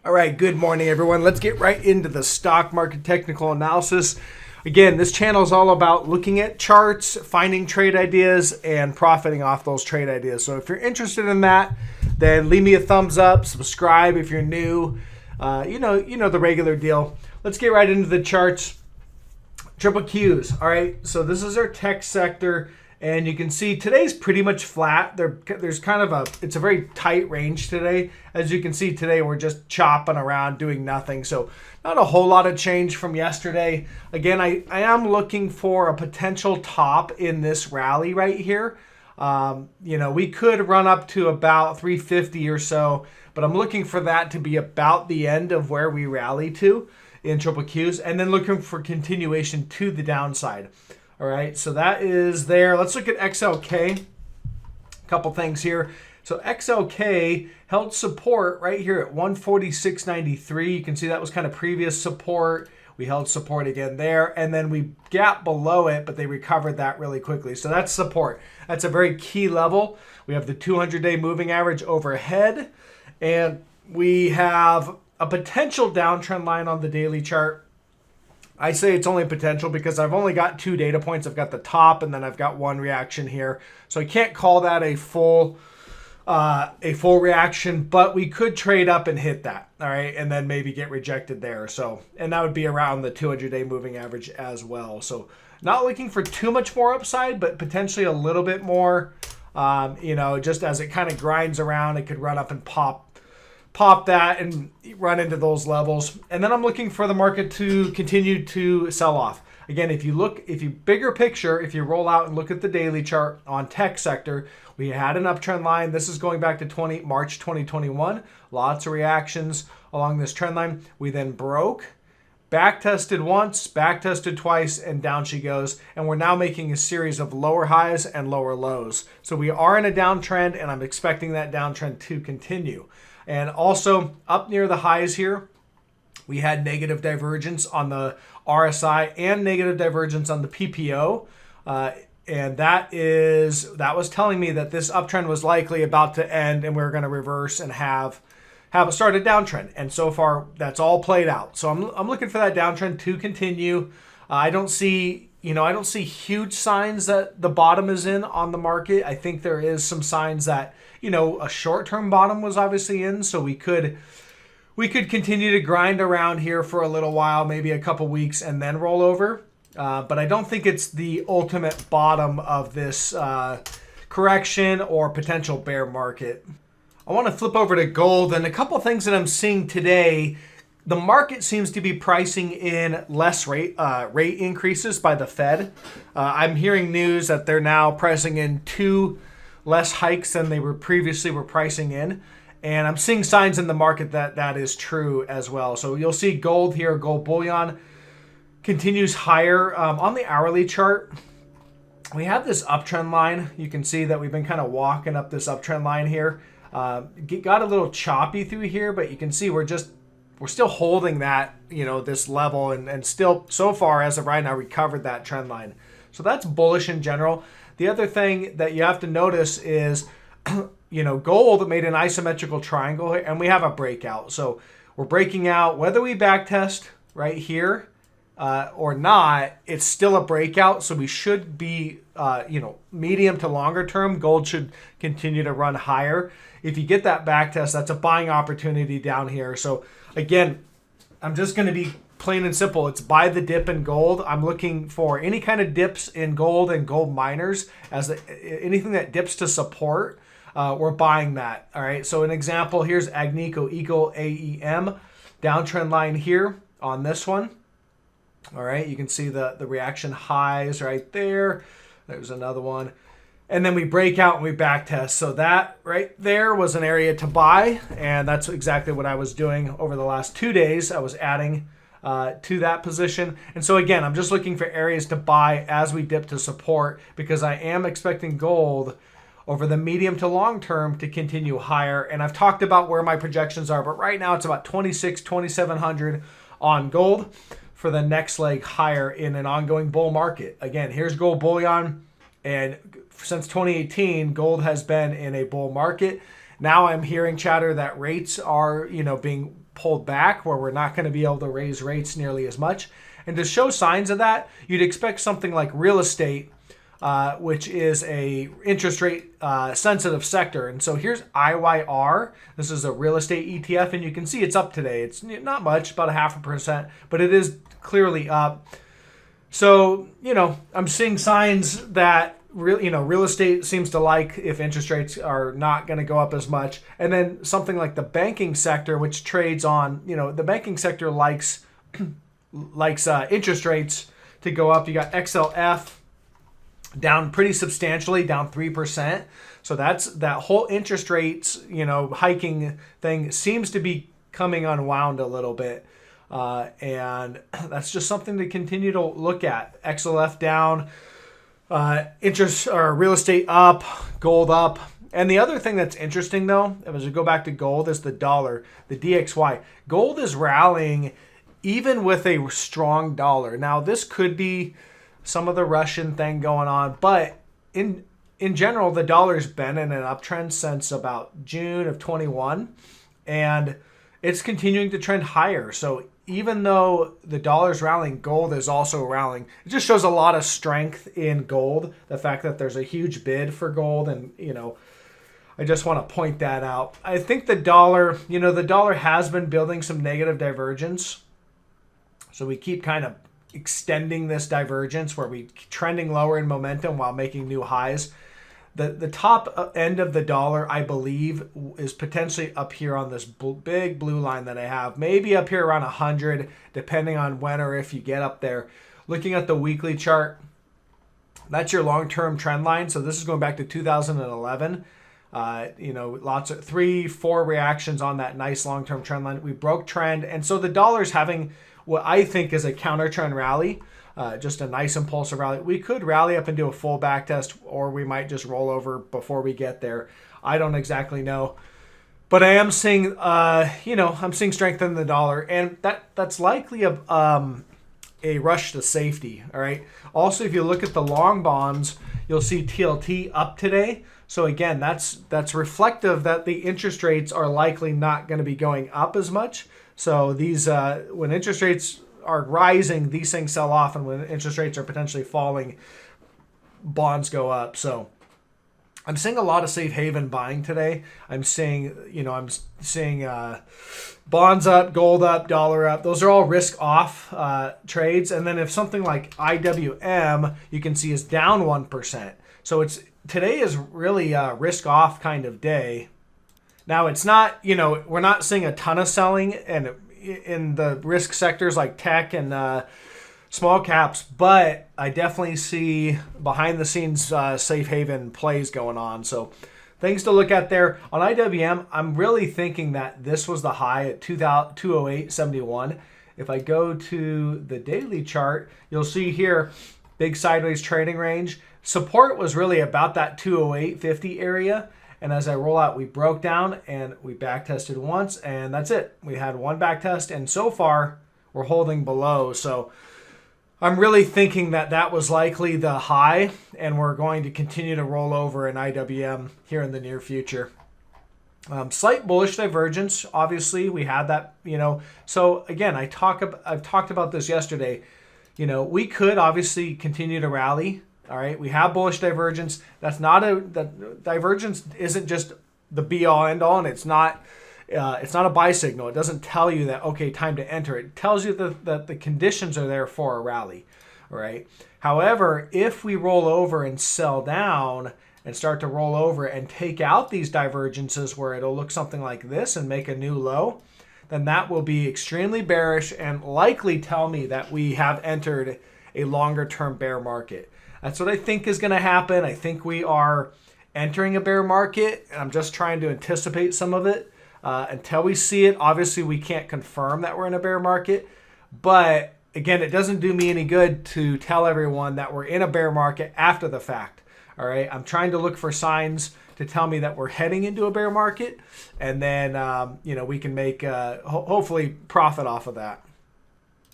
All right, good morning, everyone. Let's get right into the stock market technical analysis. Again, this channel is all about looking at charts, finding trade ideas, and profiting off those trade ideas. So if you're interested in that, then leave me a thumbs up, subscribe if you're new. You know the regular deal. Let's get right into the charts. Triple Qs. All right, so this is our tech sector. And you can see today's pretty much flat. There's kind of it's a very tight range today. As you can see today, we're just chopping around doing nothing. So not a whole lot of change from yesterday. Again, I am looking for a potential top in this rally right here. We could run up to about 350 or so, but I'm looking for that to be about the end of where we rally to in triple Qs, and then looking for continuation to the downside. All right, so that is there. Let's look at XLK. A couple things here. So XLK held support right here at 146.93. You can see that was kind of previous support. We held support again there, and then we gapped below it, but they recovered that really quickly. So that's support. That's a very key level. We have the 200-day moving average overhead, and we have a potential downtrend line on the daily chart. I say it's only potential because I've only got 2 data points. I've got the top and then I've got one reaction here. So I can't call that a full reaction, but we could trade up and hit that. All right. And then maybe get rejected there. So, and that would be around the 200-day moving average as well. So not looking for too much more upside, but potentially a little bit more, just as it kind of grinds around, it could run up and pop that and run into those levels. And then I'm looking for the market to continue to sell off. Again, if you bigger picture, if you roll out and look at the daily chart on tech sector, we had an uptrend line. This is going back to March 2021. Lots of reactions along this trend line. We then broke, back tested once, back tested twice, and down she goes. And we're now making a series of lower highs and lower lows. So we are in a downtrend, and I'm expecting that downtrend to continue. And also up near the highs here, we had negative divergence on the RSI and negative divergence on the PPO. And that was telling me that this uptrend was likely about to end and we we're going to reverse and have start a downtrend. And so far, that's all played out. So I'm looking for that downtrend to continue. I don't see huge signs that the bottom is in on the market. I think there is some signs that a short-term bottom was obviously in, so we could continue to grind around here for a little while, maybe a couple weeks, and then roll over. But I don't think it's the ultimate bottom of this correction or potential bear market. I want to flip over to gold, and a couple things that I'm seeing today. The market seems to be pricing in less rate increases by the Fed. I'm hearing news that they're now pricing in 2 less hikes than they were previously pricing in. And I'm seeing signs in the market that is true as well. So you'll see gold here, gold bullion continues higher. On the hourly chart, we have this uptrend line. You can see that we've been kind of walking up this uptrend line here. Got a little choppy through here, but you can see we're still holding that, this level and still so far as of right now recovered that trend line. So that's bullish in general. The other thing that you have to notice is, gold made an isometrical triangle here, and we have a breakout. So we're breaking out. Whether we backtest right here or not, it's still a breakout. So we should be, medium to longer term, gold should continue to run higher. If you get that backtest, that's a buying opportunity down here. So again, I'm just going to be plain and simple. It's buy the dip in gold. I'm looking for any kind of dips in gold and gold miners anything that dips to support. We're buying that. All right. So an example, here's Agnico Eagle AEM downtrend line here on this one. All right. You can see the reaction highs right there. There's another one. And then we break out and we back test. So that right there was an area to buy. And that's exactly what I was doing over the last 2 days. I was adding to that position. And so again, I'm just looking for areas to buy as we dip to support, because I am expecting gold over the medium to long term to continue higher. And I've talked about where my projections are, but right now it's about 2,700 on gold for the next leg higher in an ongoing bull market. Again, here's gold bullion. And since 2018, gold has been in a bull market. Now I'm hearing chatter that rates are, being pulled back, where we're not going to be able to raise rates nearly as much. And to show signs of that, you'd expect something like real estate, which is a interest rate sensitive sector. And so here's IYR. This is a real estate ETF, and you can see it's up today. It's not much, about 0.5%, but it is clearly up. So, I'm seeing signs that real estate seems to like if interest rates are not going to go up as much. And then something like the banking sector, which trades on, the banking sector likes interest rates to go up. You got XLF down pretty substantially, down 3%. So that whole interest rates, hiking thing seems to be coming unwound a little bit. And that's just something to continue to look at. XLF down, interest or real estate up, gold up. And the other thing that's interesting, though, as we go back to gold, is the dollar, the DXY. Gold is rallying even with a strong dollar. Now, this could be some of the Russian thing going on, but in general, the dollar's been in an uptrend since about June of 21, and it's continuing to trend higher. So even though the dollar's rallying, gold is also rallying. It just shows a lot of strength in gold, the fact that there's a huge bid for gold, and I just want to point that out. I think the dollar has been building some negative divergence. So we keep kind of extending this divergence where we trending lower in momentum while making new highs. The top end of the dollar, I believe, is potentially up here on this big blue line that I have. Maybe up here around 100, depending on when or if you get up there. Looking at the weekly chart, that's your long-term trend line. So this is going back to 2011. Lots of 3-4 reactions on that nice long-term trend line. We broke trend, and so the dollar's having what I think is a counter trend rally, just a nice impulsive rally. We could rally up and do a full back test, or we might just roll over before we get there. I don't exactly know, but I am seeing, I'm seeing strength in the dollar, and that's likely a rush to safety. All right. Also, if you look at the long bonds, you'll see TLT up today. So again, that's reflective that the interest rates are likely not going to be going up as much. So these, when interest rates are rising, these things sell off, and when interest rates are potentially falling, bonds go up. So I'm seeing a lot of safe haven buying today. I'm seeing bonds up, gold up, dollar up. Those are all risk off trades. And then if something like IWM, you can see is down 1%. So today is really a risk off kind of day. Now, it's not, we're not seeing a ton of selling and in the risk sectors like tech and small caps, but I definitely see behind the scenes safe haven plays going on. So things to look at there. On IWM, I'm really thinking that this was the high at 208.71. If I go to the daily chart, you'll see here, big sideways trading range. Support was really about that 208.50 area. And as I roll out, we broke down and we back tested once, and that's it. We had one back test, and so far we're holding below. So I'm really thinking that was likely the high, and we're going to continue to roll over in IWM here in the near future. Slight bullish divergence. Obviously, we had that. So again, I've talked about this yesterday. We could obviously continue to rally. All right, we have bullish divergence. That divergence isn't just the be all end all, and it's not a buy signal. It doesn't tell you that, okay, time to enter. It tells you that the conditions are there for a rally. All right. However, if we roll over and sell down and start to roll over and take out these divergences where it'll look something like this and make a new low, then that will be extremely bearish and likely tell me that we have entered a longer term bear market. That's what I think is going to happen. I think we are entering a bear market, and I'm just trying to anticipate some of it. Until we see it, obviously we can't confirm that we're in a bear market. But again, it doesn't do me any good to tell everyone that we're in a bear market after the fact. All right, I'm trying to look for signs to tell me that we're heading into a bear market, and then we can make hopefully profit off of that.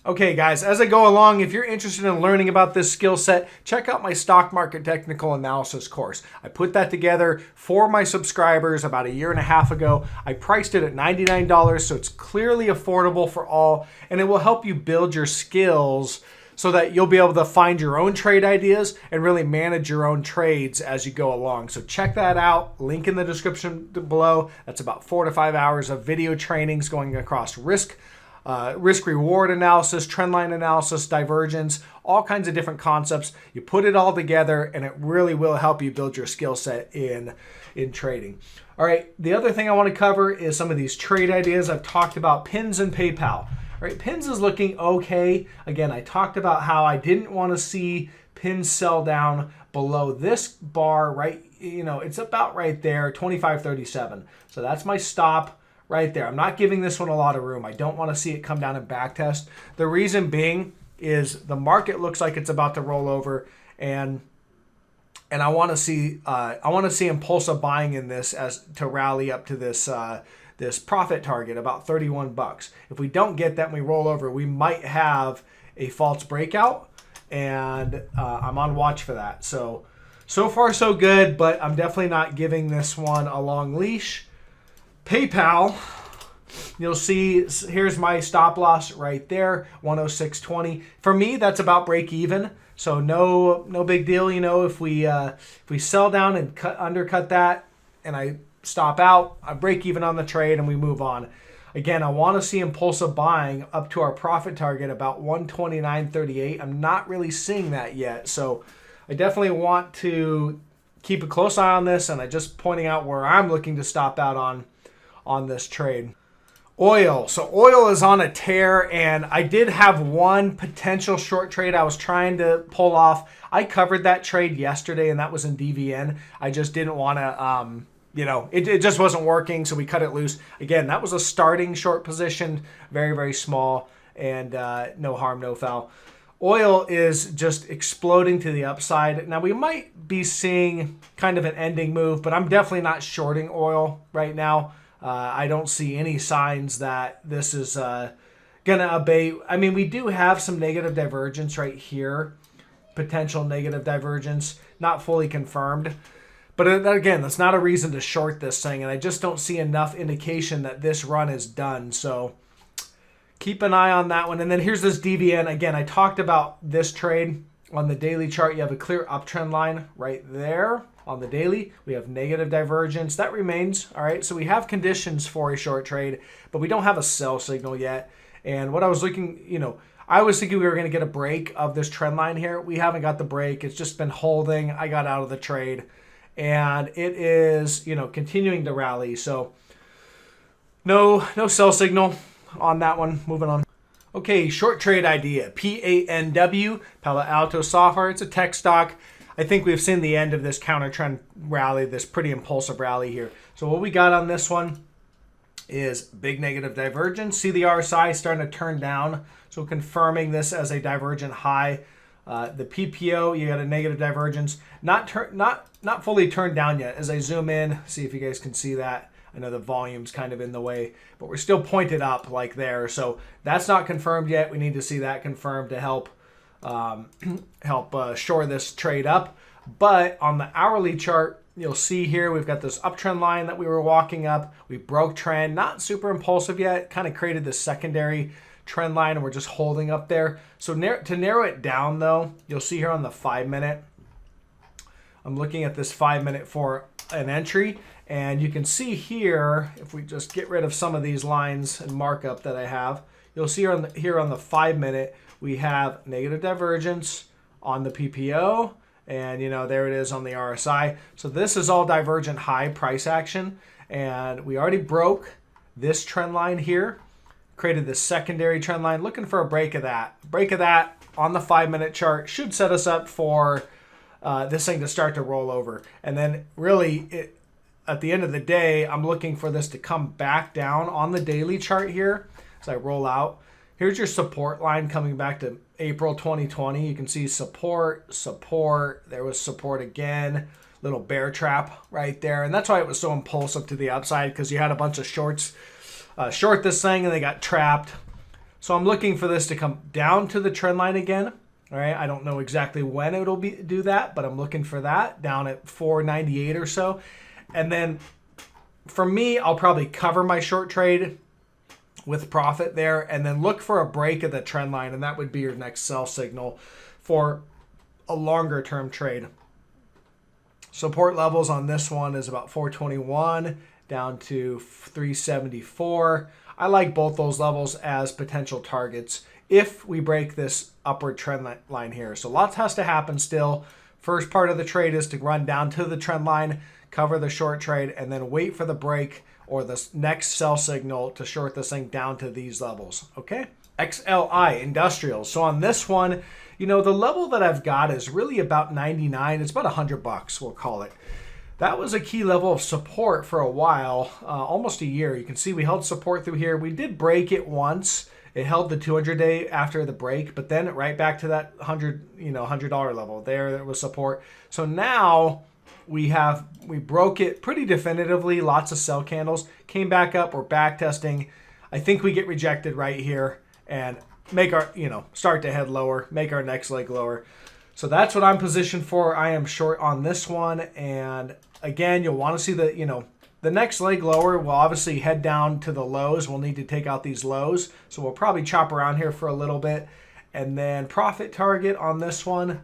Okay, guys, as I go along, if you're interested in learning about this skill set, check out my stock market technical analysis course. I put that together for my subscribers about 1.5 years ago. I priced it at $99, so it's clearly affordable for all, and it will help you build your skills so that you'll be able to find your own trade ideas and really manage your own trades as you go along. So check that out. Link in the description below. That's about 4 to 5 hours of video trainings going across risk reward analysis, trendline analysis, divergence, all kinds of different concepts. You put it all together and it really will help you build your skill set in trading. All right, the other thing I want to cover is some of these trade ideas. I've talked about pins and PayPal. All right, pins is looking okay. Again, I talked about how I didn't want to see pins sell down below this bar, right? It's about right there, 25.37. So that's my stop right there. I'm not giving this one a lot of room. I don't want to see it come down and back test. The reason being is the market looks like it's about to roll over, and I want to see impulsive buying in this as to rally up to this this profit target about $31. If we don't get that and we roll over, we might have a false breakout, and I'm on watch for that. So far so good, but I'm definitely not giving this one a long leash. PayPal, you'll see here's my stop loss right there, 106.20. For me, that's about break even. So no big deal. If we sell down and undercut that, and I stop out, I break even on the trade, and we move on. Again, I want to see impulsive buying up to our profit target about 129.38. I'm not really seeing that yet, so I definitely want to keep a close eye on this, and I'm just pointing out where I'm looking to stop out on this trade. Oil. So oil is on a tear, and I did have one potential short trade I was trying to pull off. I covered that trade yesterday, and that was in DVN. I just didn't want to, it just wasn't working, so we cut it loose. Again, that was a starting short position, very, very small, and no harm, no foul. Oil is just exploding to the upside. Now, we might be seeing kind of an ending move, but I'm definitely not shorting oil right now. I don't see any signs that this is going to abate. I mean, we do have some negative divergence right here, potential negative divergence, not fully confirmed. But again, that's not a reason to short this thing, and I just don't see enough indication that this run is done. So keep an eye on that one. And then here's this DVN. Again, I talked about this trade on the daily chart. You have a clear uptrend line right there. On the daily, we have negative divergence. That remains, all right? So we have conditions for a short trade, but we don't have a sell signal yet. And what I was looking, I was thinking we were going to get a break of this trend line here. We haven't got the break. It's just been holding. I got out of the trade, and it is, continuing to rally. So no sell signal on that one. Moving on. Okay, short trade idea. PANW, Palo Alto Software. It's a tech stock. I think we've seen the end of this counter trend rally, this pretty impulsive rally here. So what we got on this one is big negative divergence. See the RSI starting to turn down, so confirming this as a divergent high. The PPO, you got a negative divergence, not fully turned down yet. As I zoom in, see if you guys can see that. I know the volume's kind of in the way, but we're still pointed up like there. So that's not confirmed yet. We need to see that confirmed to help shore this trade up. But on the hourly chart, you'll see here we've got this uptrend line that we were walking up. We broke trend, not super impulsive yet, kind of created this secondary trend line, and we're just holding up there. So to narrow it down though, you'll see here on the 5-minute, I'm looking at this 5-minute for an entry, and you can see here, if we just get rid of some of these lines and markup that I have, you'll see here on the 5-minute, we have negative divergence on the PPO, and there it is on the RSI. So this is all divergent high price action, and we already broke this trend line here, created this secondary trend line, looking for a break of that. Break of that on the 5-minute chart should set us up for this thing to start to roll over. And then really, at the end of the day, I'm looking for this to come back down on the daily chart here as I roll out. Here's your support line coming back to April 2020. You can see support. There was support again. Little bear trap right there. And that's why it was so impulsive to the upside, because you had a bunch of shorts short this thing and they got trapped. So I'm looking for this to come down to the trend line again. All right, I don't know exactly when it'll do that, but I'm looking for that down at 498 or so. And then for me, I'll probably cover my short trade with profit there and then look for a break of the trend line, and that would be your next sell signal for a longer term trade. Support levels on this one is about 421 down to 374. I like both those levels as potential targets if we break this upward trend line here. So lots has to happen still. First part of the trade is to run down to the trend line, cover the short trade, and then wait for the break or the next sell signal to short this thing down to these levels, okay? XLI, industrials. So on this one, you know, the level that I've got is really about 99. It's about $100, we'll call it. That was a key level of support for a while, almost a year. You can see we held support through here. We did break it once. It held the 200-day after the break, but then right back to that $100 level. There was support. So now we broke it pretty definitively. Lots of sell candles came back up. We're back testing. I think we get rejected right here and make our start to head lower, make our next leg lower. So that's what I'm positioned for. I am short on this one, and again, you'll want to see the next leg lower. We'll obviously head down to the lows. We'll need to take out these lows. So we'll probably chop around here for a little bit. And then profit target on this one,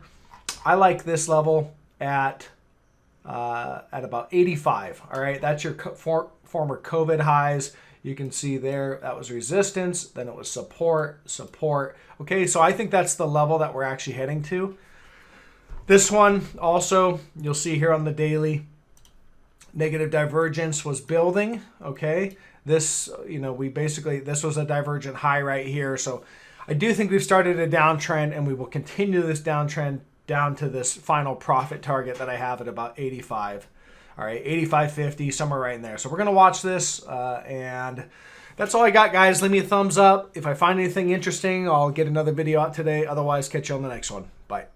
I like this level at about 85. All right, that's your former COVID highs. You can see there, that was resistance. Then it was support. Okay, so I think that's the level that we're actually heading to. This one also, you'll see here on the daily, negative divergence was building, okay? This, this was a divergent high right here. So I do think we've started a downtrend, and we will continue this downtrend down to this final profit target that I have at about 85. All right, 85.50, somewhere right in there. So we're going to watch this, and that's all I got, guys. Leave me a thumbs up. If I find anything interesting, I'll get another video out today. Otherwise, catch you on the next one. Bye.